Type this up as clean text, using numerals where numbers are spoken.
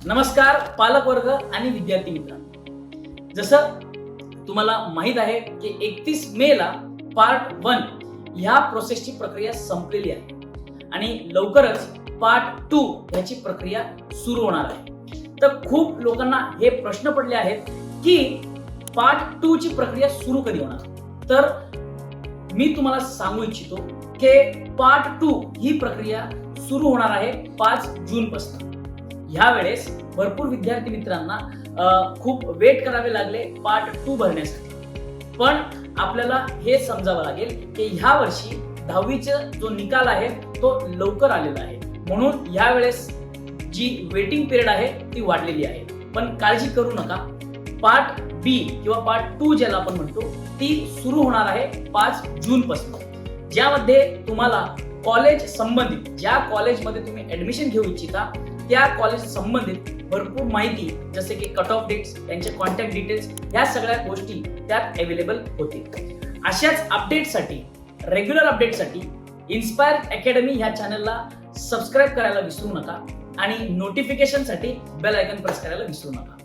नमस्कार पालक वर्ग आणि विद्यार्थी मित्रांनो, जसं तुम्हाला माहित आहे की 31 मे ला पार्ट 1 ह्या प्रोसेसची प्रक्रिया संपलेली आहे आणि लवकरच पार्ट 2 ह्याची प्रक्रिया सुरू होणार आहे. तर खूप लोकांना हे प्रश्न पडले आहेत की पार्ट 2 ची प्रक्रिया सुरू कधी होणार. तर मी तुम्हाला सांगू इच्छितो की पार्ट 2 ही प्रक्रिया सुरू होणार आहे 5 जून पासून. ह्या वेळेस भरपूर विद्यार्थी मित्रांना खूप वेट करावे लागले पार्ट 2 भरण्यासाठी. पण आपल्याला हे समजावं लागेल की ह्या वर्षी 10वीचा जो निकाल आहे तो लवकर आलेला आहे, म्हणून या वेळेस जी वेटिंग पिरियड आहे ती वाढलेली आहे. पण काळजी करू नका, पार्ट बी किंवा पार्ट 2 ज्याला आपण म्हणतो ती सुरू होणार आहे 5 जून पासून, ज्यामध्ये तुम्हाला कॉलेज संबंधित ज्या कॉलेजमध्ये तुम्ही ऍडमिशन घेऊ इच्छिता त्या कॉलेज संबंधित भरपूर माहिती, जसे की कट ऑफ डेट्स, त्यांचे कॉन्टॅक्ट डिटेल्स, ह्या सगळ्या गोष्टी त्यात अवेलेबल होतील. अशाच अपडेटसाठी, रेग्युलर अपडेटसाठी इन्स्पायर अकॅडमी ह्या चॅनलला सबस्क्राईब करायला विसरू नका आणि नोटिफिकेशनसाठी बेल आयकॉन प्रेस करायला विसरू नका.